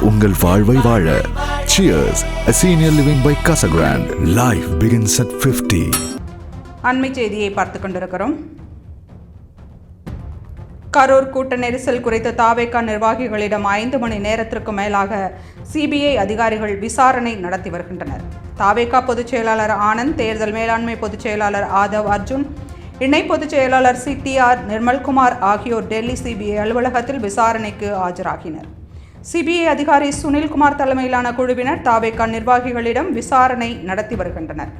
உங்கள் வாழ்வை வாழ. Cheers, a senior living by Casa Grande. Life begins at 50. அண்மை செய்தியை பார்த்துக் கொண்டிருக்கிறோம். கரூர் கூட்ட நெரிசல் குறித்து தாவேகா நிர்வாகிகளிடம் 5 மணி நேரத்திற்கு மேலாக சிபிஐ அதிகாரிகள் விசாரணை நடத்தி வருகின்றனர். தாவேகா பொதுச் செயலாளர் ஆனந்த், தேர்தல் மேலாண்மை பொதுச் செயலாளர் ஆதவ் அர்ஜுன், இணை பொதுச் செயலாளர் சிடிஆர் நிர்மல்குமார் ஆகியோர் டெல்லி சிபிஐ அலுவலகத்தில் விசாரணைக்கு ஆஜராகினர். சிபிஐ அதிகாரி சுனில்குமார் தலைமையிலான குழுவினர் தாவேகா நிர்வாகிகளிடம் விசாரணை நடத்தி வருகின்றனர்.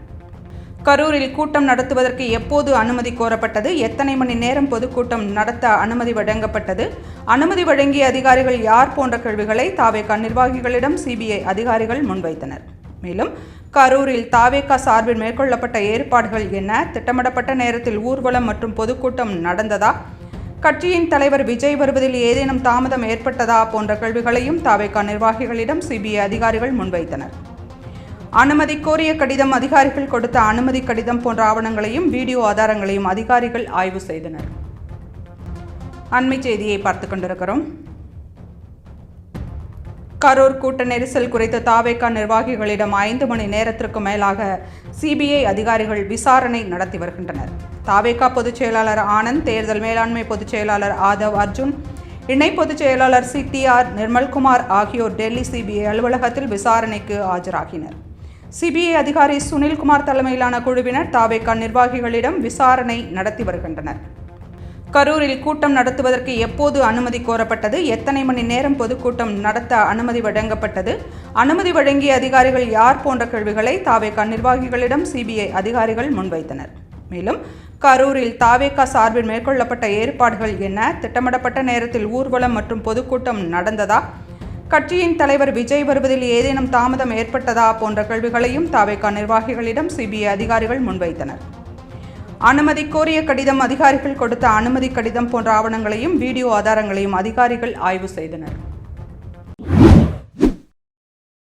கரூரில் கூட்டம் நடத்துவதற்கு எப்போது அனுமதி கோரப்பட்டது, எத்தனை மணி நேரம் பொதுக்கூட்டம் நடத்த அனுமதி வழங்கப்பட்டது, அனுமதி வழங்கிய அதிகாரிகள் யார் போன்ற கேள்விகளை தாவேகா நிர்வாகிகளிடம் சிபிஐ அதிகாரிகள் முன்வைத்தனர். மேலும் கரூரில் தாவேகா சார்பில் மேற்கொள்ளப்பட்ட ஏற்பாடுகள் என்ன, திட்டமிடப்பட்ட நேரத்தில் ஊர்வலம் மற்றும் பொதுக்கூட்டம் நடந்ததா, கட்சியின் தலைவர் விஜய் வருவதில் ஏதேனும் தாமதம் ஏற்பட்டதா போன்ற கேள்விகளையும் தாவேகா நிர்வாகிகளிடம் சிபிஐ அதிகாரிகள் முன்வைத்தனர். அனுமதி கோரிய கடிதம், அதிகாரிகள் கொடுத்த அனுமதி கடிதம் போன்ற ஆவணங்களையும் வீடியோ ஆதாரங்களையும் அதிகாரிகள் ஆய்வு செய்தனர். அண்மை செய்தியை பார்த்துக் கொண்டிருக்கிறோம். கரூர் கூட்ட நெரிசல் குறித்து தாவேகா நிர்வாகிகளிடம் 5 மணி நேரத்திற்கு மேலாக சிபிஐ அதிகாரிகள் விசாரணை நடத்தி வருகின்றனர். தாவேகா பொதுச் செயலாளர் ஆனந்த், தேர்தல் மேலாண்மை பொதுச் செயலாளர் ஆதவ் அர்ஜுன், இணை பொதுச் செயலாளர் சிடிஆர் நிர்மல்குமார் ஆகியோர் டெல்லி சிபிஐ அலுவலகத்தில் விசாரணைக்கு ஆஜராகினர். சிபிஐ அதிகாரி சுனில்குமார் தலைமையிலான குழுவினர் தாவேகா நிர்வாகிகளிடம் விசாரணை நடத்தி வருகின்றனர். கரூரில் கூட்டம் நடத்துவதற்கு எப்போது அனுமதி கோரப்பட்டது, எத்தனை மணி நேரம் பொதுக்கூட்டம் நடத்த அனுமதி வழங்கப்பட்டது, அனுமதி வழங்கிய அதிகாரிகள் யார் போன்ற கேள்விகளை தாவேகா நிர்வாகிகளிடம் சிபிஐ அதிகாரிகள் முன்வைத்தனர். மேலும் கரூரில் தாவேகா சார்பில் மேற்கொள்ளப்பட்ட ஏற்பாடுகள் என்ன, திட்டமிடப்பட்ட நேரத்தில் ஊர்வலம் மற்றும் பொதுக்கூட்டம் நடந்ததா, கட்சியின் தலைவர் விஜய் வருவதில் ஏதேனும் தாமதம் ஏற்பட்டதா போன்ற கேள்விகளையும் தாவேகா நிர்வாகிகளிடம் சிபிஐ அதிகாரிகள் முன்வைத்தனர். அனுமதி கோரிய கடிதம், அதிகாரிகள் கொடுத்த அனுமதி கடிதம் போன்ற ஆவணங்களையும் வீடியோ ஆதாரங்களையும் அதிகாரிகள் ஆய்வு செய்தனர்.